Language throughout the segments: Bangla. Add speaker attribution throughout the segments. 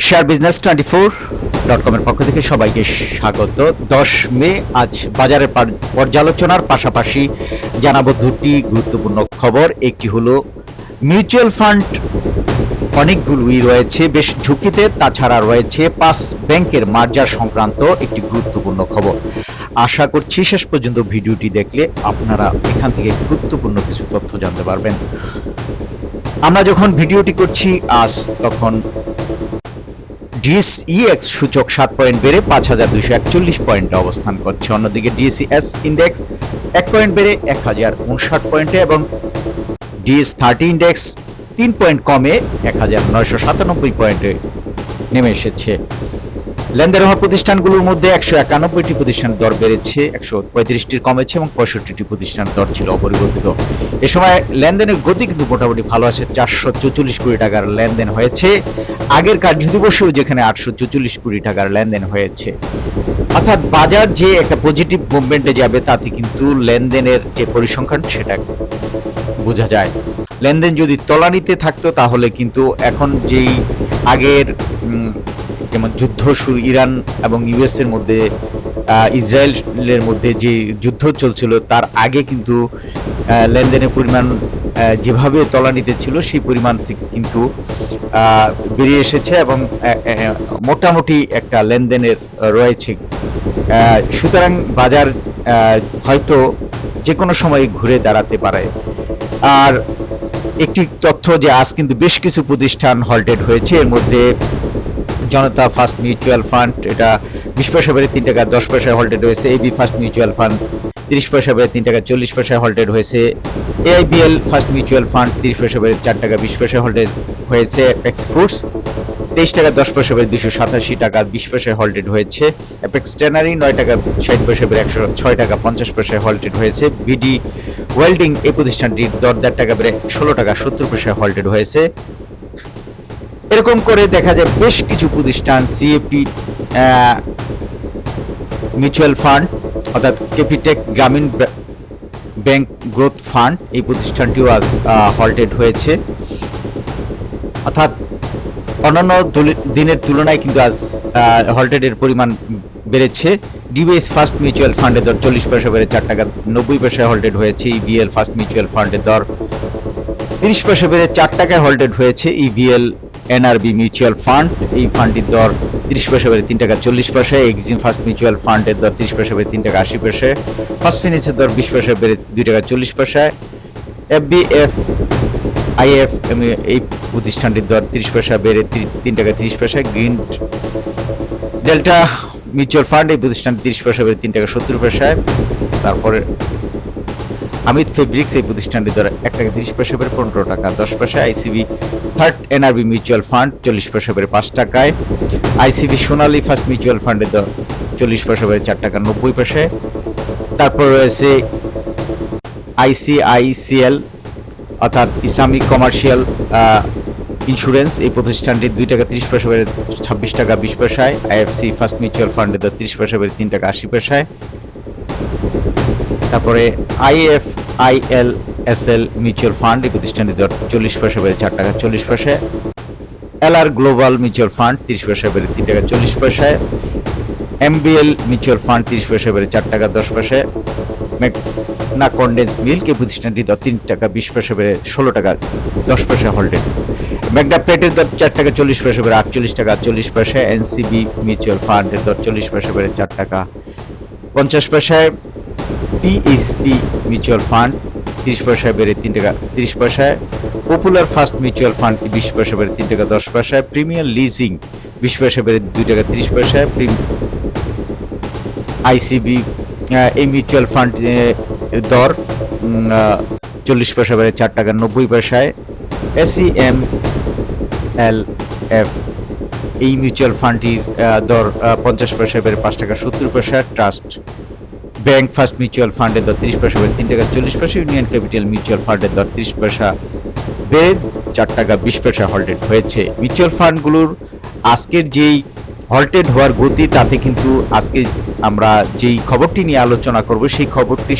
Speaker 1: শেয়ার বিজনেস 24.com-এর পক্ষ থেকে সবাইকে স্বাগত। 10 মে আজ বাজারের পর্যালোচনার পাশাপাশি জানাবো দুটি গুরুত্বপূর্ণ খবর। একটি হলো মিউচুয়াল ফান্ড অনেকগুলোই রয়েছে বেশ ঝুঁকিতে, তাছাড়া রয়েছে 5 ব্যাংকের মার্জার সংক্রান্ত একটি গুরুত্বপূর্ণ খবর। আশা করছি শেষ পর্যন্ত ভিডিওটি দেখলে আপনারা এখান থেকে গুরুত্বপূর্ণ কিছু তথ্য জানতে পারবেন। আমরা যখন ভিডিওটি করছি আজ, তখন ডিএসইএক্স সূচক 7 পয়েন্ট বেড়ে 5241 পয়েন্টে অবস্থান করছে। অন্যদিকে ডিএসইএস ইন্ডেক্স 1 পয়েন্ট বেড়ে 1059 পয়েন্টে এবং ডিএস30 ইন্ডেক্স 3 পয়েন্ট কমে 1997 পয়েন্টে নেমে এসেছে। লেনদেন হওয়া প্রতিষ্ঠানগুলোর মধ্যে 191টি প্রতিষ্ঠানের দর বেড়েছে, 135টির কমেছে এবং 65টি প্রতিষ্ঠানের দর ছিল অপরিবর্তিত। এ সময় লেনদেনের গতি কিন্তু মোটামুটি ভালো আছে। 444 কোটি টাকার লেনদেন হয়েছে, আগের কার্যদিবসেও যেখানে 844 কোটি টাকার লেনদেন হয়েছে। অর্থাৎ বাজার যে একটা পজিটিভ মুভমেন্টে যাবে, তাতে কিন্তু লেনদেনের যে পরিসংখ্যান সেটা বোঝা যায়। লেনদেন যদি তলানিতে থাকতো তাহলে কিন্তু এখন যেই আগের যেমন যুদ্ধ শুরু ইরান এবং ইউএস এর মধ্যে, ইসরায়েলের মধ্যে যে যুদ্ধ চলছিল, তার আগে কিন্তু লেনদেনের পরিমাণ যেভাবে তলানিতে ছিল সেই পরিমাণ থেকে কিন্তু বেরিয়ে এসেছে এবং মোটামুটি একটা লেনদেনের রয়েছে। সুতরাং বাজার হয়তো যে কোনো সময় ঘুরে দাঁড়াতে পারে। আর একটি তথ্য যে আজ কিন্তু বেশ কিছু প্রতিষ্ঠান হল্টেড হয়েছে। এর মধ্যে জনতা ফার্স্ট মিউচুয়াল ফান্ড, এটা 20 পয়সা বেড়ে 3 টাকা 10 পয়সায় হল্টেড হয়েছে। এবি ফার্স্ট মিউচুয়াল ফান্ড 30 পয়সা বেড়ে 3 টাকা 40 পয়সায় হল্টেড হয়েছে। এআইবিএল ফার্স্ট মিউচুয়াল ফান্ড 30 পয়সা বেড়ে 4 টাকা 20 পয়সায় হল্টেড হয়েছে। এপেক্স ফুডস 23 টাকা 10 পয়সা বেড়ে 287 টাকা 20 পয়সায় হল্টেড হয়েছে। এপেক্স ট্যানারি 9 টাকা 60 পয়সা বেড়ে 106 টাকা 50 পয়সায় হল্টেড হয়েছে। বিডি ওয়েল্ডিং এই প্রতিষ্ঠানটির দর 1.5 টাকা বেড়ে 16 টাকা 70 পয়সায় হল্টেড হয়েছে। এরকম করে দেখা যায় বেশ কিছু প্রতিষ্ঠান, সিএপি মিউচুয়াল ফান্ড অর্থাৎ ক্যাপিটেক গ্রামীণ ব্যাংক গ্রোথ ফান্ড, এই প্রতিষ্ঠানটিও আজ হল্টেড হয়েছে। অর্থাৎ অন্যান্য দিনের তুলনায় কিন্তু আজ হল্টেডের পরিমাণ বেড়েছে। ডিবিএস ফার্স্ট মিউচুয়াল ফান্ডের দর 40 পয়সা বেড়ে 4 টাকা 90 পয়সায় হল্টেড হয়েছে। ইভিএল ফার্স্ট মিউচুয়াল ফান্ডের দর 30 পয়সা বেড়ে 4 টাকায় হল্টেড হয়েছে। ইভিএল এনআরবি মিউচুয়াল ফান্ড, এই ফান্ডটির দর 30 পয়সা বেড়ে 3 টাকা 40 পয়সায়। এক্সিম ফার্স্ট মিউচুয়াল ফান্ডের দর 30 পয়সা বেড়ে 3 টাকা 80 পয়সায়। ফার্স্ট ফিনিশের দর 20 পয়সা বেড়ে 2 টাকা 40 পয়সায়। এফবিএফ আইএফ এই প্রতিষ্ঠানটির দর 30 পয়সা বেড়ে 3 টাকা 30 পয়সায়। গ্রিন ডেল্টা মিউচুয়াল ফান্ড, এই প্রতিষ্ঠানটি 30 পয়সা বেড়ে 3 টাকা 70 পয়সায়। তারপরে আমিত ফেব্রিক্স, এই প্রতিষ্ঠানটির দর 1 টাকা 30 পয়সা বেড়ে 15 টাকা 10 পয়সায়। ICB third NRB mutual fund 40 পয়সা বেড়ে 5 টাকায়। আইসিবি সোনালী ফার্স্ট মিউচুয়াল ফান্ডের দর 40 পয়সা বেড়ে 4 টাকা 90 পয়সায়। তারপর রয়েছে আইসিআইসিএল অর্থাৎ ইসলামিক কমার্শিয়াল ইন্স্যুরেন্স, এই প্রতিষ্ঠানটি 2 টাকা 30 পয়সা বেড়ে 26 টাকা 20 পয়সায়। আইএফসি ফার্স্ট মিউচুয়াল ফান্ডের দর 30 পয়সা বেড়ে 3 টাকা 80 পয়সায়। তারপরে আইএফআইএলএসএল মিউচুয়াল ফান্ড, এই প্রতিষ্ঠানটির দর 40 পয়সা বেড়ে 4 টাকা 40 পয়সায়। এলআর গ্লোবাল মিউচুয়াল ফান্ড 30 পয়সা বেড়ে 3 টাকা 40 পয়সায়। এমবিএল মিউচুয়াল ফান্ড 30 পয়সা বেড়ে 4 টাকা 10 পয়সায়। মেঘনা কন্ডেন্স মিল্ক, এই প্রতিষ্ঠানটির দর 3 টাকা 20 পয়সা বেড়ে 16 টাকা 10 পয়সা হল্টেড। মেঘনা প্লেটের দর 4 টাকা 40 পয়সা বেড়ে 48 টাকা 40 পয়সায়। এনসিবি মিউচুয়াল ফান্ডের দর 40 পয়সা বেড়ে 4 টাকা 50 পয়সায়। পিএসপি মিউচুয়াল ফান্ড 30 পয়সা বেড়ে 3 টাকা 30 পয়সায়। পপুলার ফার্স্ট মিউচুয়াল ফান্ড 20 পয়সা বেড়ে 3 টাকা 10 পয়সায়। প্রিমিয়ার লিজিং 20 পয়সা বেড়ে 2 টাকা 30 পয়সায়। আইসিবি এই মিউচুয়াল ফান্ড এর দর 40 পয়সা বেড়ে 4 টাকা 90 পয়সায়। এসিএমএলএফ এই মিউচুয়াল ফান্ডটির দর 50 পয়সা বেড়ে 5 টাকা 70 পয়সা। ট্রাস্ট ব্যাংক ফার্স্ট মিউচুয়াল ফান্ডের দর 30 পয়সা বেড়ে 3 টাকা 40 পয়সা। ইউনিয়ন ক্যাপিটাল মিউচুয়াল ফান্ডের দর 30 পয়সা বেড়ে 4 টাকা 20 পয়সা হল্টেড হয়েছে। মিউচুয়াল ফান্ডগুলোর আজকের যেই হল্টেড হওয়ার গতি, তাতে কিন্তু আজকে আমরা যেই খবরটি নিয়ে আলোচনা করব, সেই খবরটি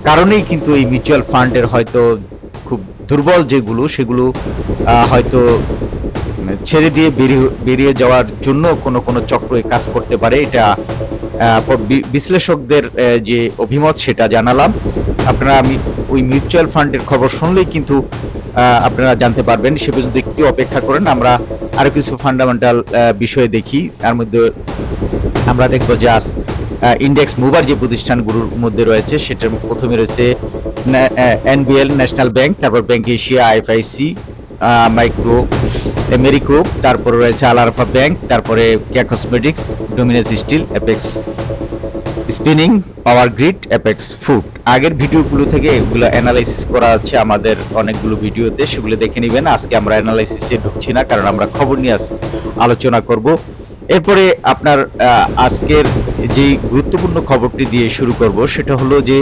Speaker 1: কারণেই কিন্তু এই মিউচুয়াল ফান্ডের হয়তো খুব দুর্বল যেগুলো, সেগুলো হয়তো ছেড়ে দিয়ে বেরিয়ে যাওয়ার জন্য কোনো চক্র কাজ করতে পারে, এটা বিশ্লেষকদের যে অভিমত সেটা জানালাম। আপনারা ওই মিউচুয়াল ফান্ডের খবর শুনলেই কিন্তু আপনারা জানতে পারবেন। সে পর্যন্ত একটু অপেক্ষা করেন, আমরা আরো কিছু ফান্ডামেন্টাল বিষয় দেখি। তার মধ্যে আমরা দেখবো যে আজ ইন্ডেক্স মুভার যে প্রতিষ্ঠানগুলোর মধ্যে রয়েছে, সেটার প্রথমে রয়েছে এনবিএল ন্যাশনাল ব্যাংক, তারপর bank Asia, IFIC, micro merry-go, তারপরে রয়েছে আলারফা ব্যাংক, তারপরে কেয়া cosmetics, ডোমিনাস still, apex spinning, power grid, apex food. আগের ভিডিওগুলো থেকে এগুলো অ্যানালাইসিস করা আছে আমাদের অনেকগুলো ভিডিওতে, সেগুলো দেখে নেবেন। আজকে আমরা অ্যানালাইসিসে ঢুকছি না, কারণ আমরা খবর নিয়ে আলোচনা করব। এরপরে আপনার আজকের যে গুরুত্বপূর্ণ খবরটি দিয়ে শুরু করব, সেটা হলো যে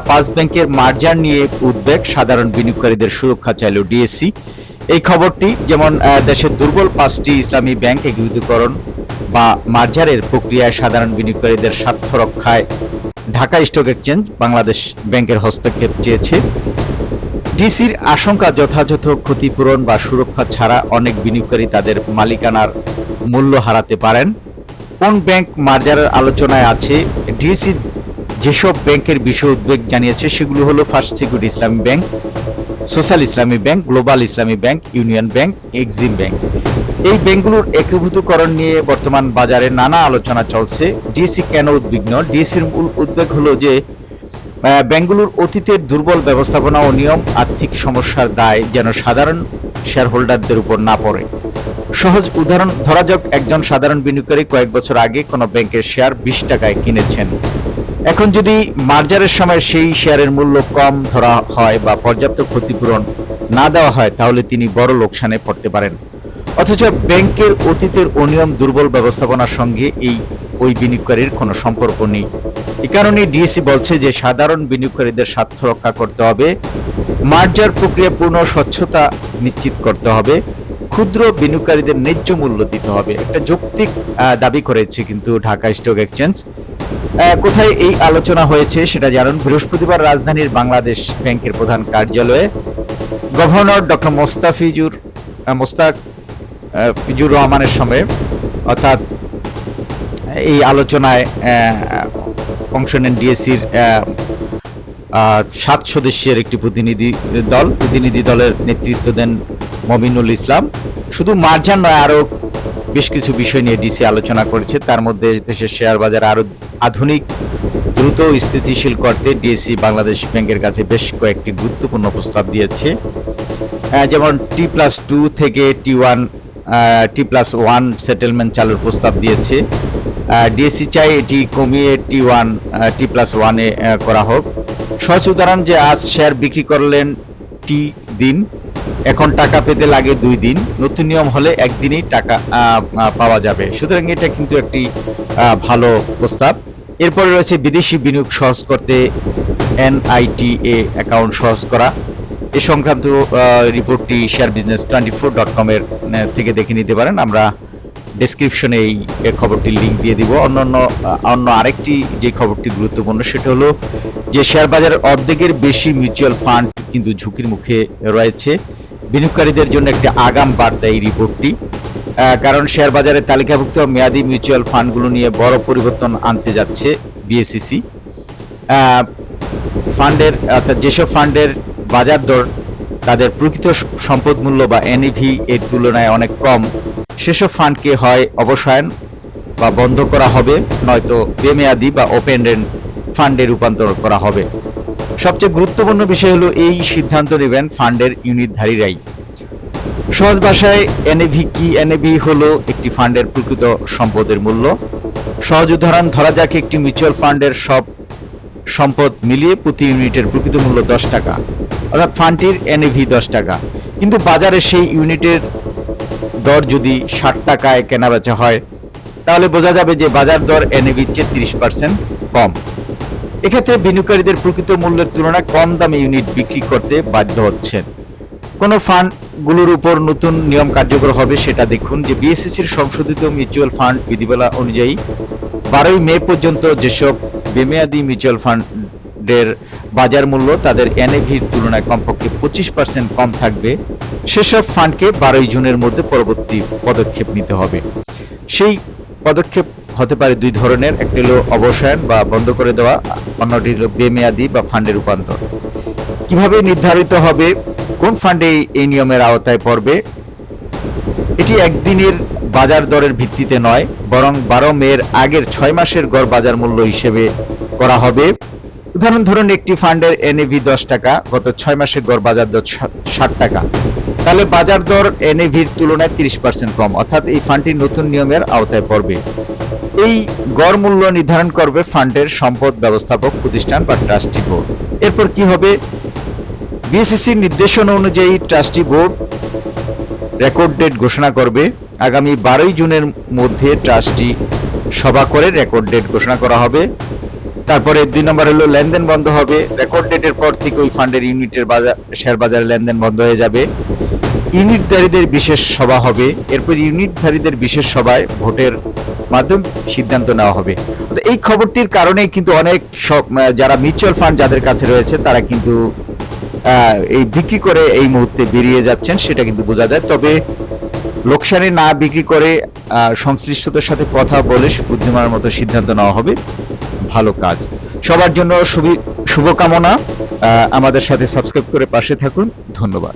Speaker 1: 5 ব্যাংকের মার্জার নিয়ে উদ্বেগ, সাধারণ বিনিয়োগকারীদের সুরক্ষা চাইল ডিএসসি। এই খবরটি যেমন দেশের দুর্বল 5টি ইসলামী ব্যাংক একীভূতকরণ বা মার্জারের প্রক্রিয়ায় সাধারণ বিনিয়োগকারীদের স্বার্থ রক্ষায় ঢাকা স্টক এক্সচেঞ্জ বাংলাদেশ ব্যাংকের হস্তক্ষেপ চেয়েছে। ডিসির আশঙ্কা, যথাযথ ক্ষতিপূরণ বা সুরক্ষা ছাড়া অনেক বিনিয়োগকারী তাদের মালিকানার মূল্য হারাতে পারেন। কোন ব্যাংক মার্জারের আলোচনায় আছে? ডিসি যেসব ব্যাংকের বিষয়ে উদ্বেগ জানিয়েছে সেগুলো হলো ফার্স্ট সিকিউরিটি ইসলামী ব্যাংক, সোশ্যাল ইসলামী ব্যাংক, গ্লোবাল ইসলামী bank, union bank, Exim bank. এই ব্যাংকগুলোর একীভূতকরণ নিয়ে বর্তমান বাজারে নানা আলোচনা চলছে। ডিসি কেন উদ্বিগ্ন? ডিসির মূল উদ্বেগ হলো যে ব্যাংকগুলোর অতীতের দুর্বল ব্যবস্থাপনা ও নিয়ম আর্থিক সমস্যার দায় যেন সাধারণ শেয়ার হোল্ডারদের উপর না পড়ে। সহজ উদাহরণ ধরা যাক, একজন সাধারণ বিনিয়োগকারী কয়েক বছর আগে কোনো ব্যাংকের শেয়ার 20 টাকায় কিনেছেন। এখন যদি মার্জারের সময় সেই শেয়ারের মূল্য কম ধরা হয় বা পর্যাপ্ত ক্ষতিপূরণ না দেওয়া হয়, তাহলে তিনি বড় লোকসানে পড়তে পারেন। অথচ ব্যাংকের অতীতের অনিয়ম, দুর্বল ব্যবস্থাপনার সঙ্গে ওই বিনিয়োগকারীর কোনো সম্পর্ক নেই। এই কারণে ডিএসসি বলছে যে সাধারণ বিনিয়োগকারীদের স্বার্থ রক্ষা করতে হবে, মার্জার প্রক্রিয়া পূর্ণ স্বচ্ছতা নিশ্চিত করতে হবে, ক্ষুদ্র বিনিয়োগকারীদের ন্যায্য মূল্য দিতে হবে। একটা যৌক্তিক দাবি করেছে কিন্তু ঢাকা স্টক এক্সচেঞ্জ। কোথায় এই আলোচনা হয়েছে সেটা জানুন। বৃহস্পতিবার রাজধানীর বাংলাদেশ ব্যাংকের প্রধান কার্যালয়ে গভর্নর ডক্টর মোস্তাফিজুর রহমানের সময়, অর্থাৎ এই আলোচনায় অংশ নেন ডিএসসির 7 সদস্যের একটি প্রতিনিধি দলের নেতৃত্ব দেন মমিনুল ইসলাম। শুধু মার্জার নয়, আরো বেশ কিছু বিষয় নিয়ে ডিসি আলোচনা করেছে। তার মধ্যে দেশের শেয়ার বাজার আরো আধুনিক, দ্রুত স্থিতিশীল করতে ডিএসসি বাংলাদেশ ব্যাংকের কাছে বেশ কয়েকটি গুরুত্বপূর্ণ প্রস্তাব দিয়েছে। যেমন T+2 থেকে T+1 সেটেলমেন্ট চালুর প্রস্তাব দিয়েছে। ডিএসসি চাই এটি কমিয়ে T+1 এ করা হোক। সহজ উদাহরণ, যে আজ শেয়ার বিক্রি করলেন টি দিন, এখন টাকা পেতে লাগে 2 দিন। নতুন নিয়ম হলে একদিনই টাকা পাওয়া যাবে। সুতরাং এটা কিন্তু একটি ভালো প্রস্তাব। এরপরে রয়েছে বিদেশি বিনিয়োগ সহজ করতে NITA অ্যাকাউন্ট সহজ করা। এ সংক্রান্ত রিপোর্টটি sharebusiness24.com এর থেকে দেখে নিতে পারেন। আমরা ডেসক্রিপশনে এই খবরটির লিঙ্ক দিয়ে দিব। অন্য আরেকটি যে খবরটি গুরুত্বপূর্ণ, সেটা হলো যে শেয়ার বাজারের অর্ধেকের বেশি মিউচুয়াল ফান্ড কিন্তু ঝুঁকির মুখে রয়েছে। বিনিয়োগকারীদের জন্য একটি আগাম বার্তা এই রিপোর্টটি, কারণ শেয়ার বাজারে তালিকাভুক্ত মেয়াদি মিউচুয়াল ফান্ডগুলো নিয়ে বড় পরিবর্তন আনতে যাচ্ছে বিএসইসি। ফান্ডের, অর্থাৎ যেসব ফান্ডের বাজার দর তাদের প্রকৃত সম্পদ মূল্য বা এনএভি এর তুলনায় অনেক কম, সেসব ফান্ডকে হয় অবসায়ন বা বন্ধ করা হবে, নয়তো বেমেয়াদি বা ওপেন এন্ড ফান্ডে রূপান্তর করা হবে। সবচেয়ে গুরুত্বপূর্ণ বিষয় হলো এই সিদ্ধান্ত নেবেন ফান্ডের ইউনিটধারীরাই। সহজ ভাষায় এনএভি কি? এনএভি হলো একটি ফান্ডের প্রকৃত সম্পদের মূল্য। সহজ উদাহরণ ধরা যাক, একটি মিউচুয়াল ফান্ডের সব সম্পদ মিলিয়ে প্রতি ইউনিটের প্রকৃত মূল্য 10 টাকা, অর্থাৎ ফান্ডটির এনএভি 10 টাকা। কিন্তু বাজারে সেই ইউনিটের দর যদি 60 টাকায় কেনাবেচা হয়, তাহলে বোঝা যাবে যে বাজার দর এনএভির চেয়ে 30% কম। এক্ষেত্রে বিনিয়োগকারীদের প্রকৃত মূল্যের তুলনায় কম দামে ইউনিট বিক্রি করতে বাধ্য হচ্ছেন। কোন ফান্ডগুলোর উপর নতুন নিয়ম কার্যকর হবে সেটা দেখুন। যে বিএসইসির সংশোধিত মিউচুয়াল ফান্ড বিধিমালা অনুযায়ী 12ই মে পর্যন্ত যেসব বেমেয়াদি মিউচুয়াল ফান্ড ফান্ডের বাজার মূল্য তাদের এনএভির তুলনায় কমপক্ষে 25% কম থাকবে, সেসব ফান্ডকে 12 জুনের মধ্যে পরবর্তী পদক্ষেপ নিতে হবে। সেই পদক্ষেপ হতে পারে দুই ধরনের, একটি হলো অবসায়ন বা বন্ধ করে দেওয়া, অন্যটি হলো বেমেয়াদি বা ফান্ডে রূপান্তর। কিভাবে নির্ধারিত হবে কোন ফান্ডে এই নিয়মের আওতায় পড়বে? এটি একদিনের বাজার দরের ভিত্তিতে নয়, বরং 12 মের আগের 6 মাসের গড় বাজার মূল্য হিসেবে করা হবে। উদাহরণ ধরুন, একটি ফান্ডের এনএভি 10 টাকা, গত 6 মাসের গড় বাজার দর 60 টাকা, তাহলে বাজার দর এনএভির তুলনায় 30% কম, অর্থাৎ এই ফান্ডটি নতুন নিয়মের আওতায় পড়বে। এই গড় মূল্য নির্ধারণ করবে ফান্ডের সম্পদ ব্যবস্থাপক প্রতিষ্ঠান বা ট্রাস্টি বোর্ড। এরপর কি হবে? বিএসইসির নির্দেশনা অনুযায়ী ট্রাস্টি বোর্ড রেকর্ড ডেট ঘোষণা করবে। আগামী 12 জুনের মধ্যে ট্রাস্টি সভা করে রেকর্ড ডেট ঘোষণা করা হবে। তারপরে 2 নম্বর হলো লেনদেন বন্ধ হবে। রেকর্ড ডেটের পর থেকে ওই ফান্ডের ইউনিটের শেয়ার বাজারে লেনদেন বন্ধ হয়ে যাবে। ইউনিটধারীদের বিশেষ সভা হবে। এরপর ইউনিটধারীদের বিশেষ সভায় ভোটের মাধ্যমে সিদ্ধান্ত নেওয়া হবে। এই খবরটির কারণেই কিন্তু অনেক যারা মিউচুয়াল ফান্ড যাদের কাছে রয়েছে তারা কিন্তু এই বিক্রি করে এই মুহূর্তে বেরিয়ে যাচ্ছেন, সেটা কিন্তু বোঝা যায়। তবে লোকসানে না বিক্রি করে সংশ্লিষ্টদের সাথে কথা বলে বুদ্ধিমানের মতো সিদ্ধান্ত নেওয়া হবে। ভালো কাজ সবার জন্য, শুভকামনা। আমাদের সাথে সাবস্ক্রাইব করে পাশে থাকুন। ধন্যবাদ।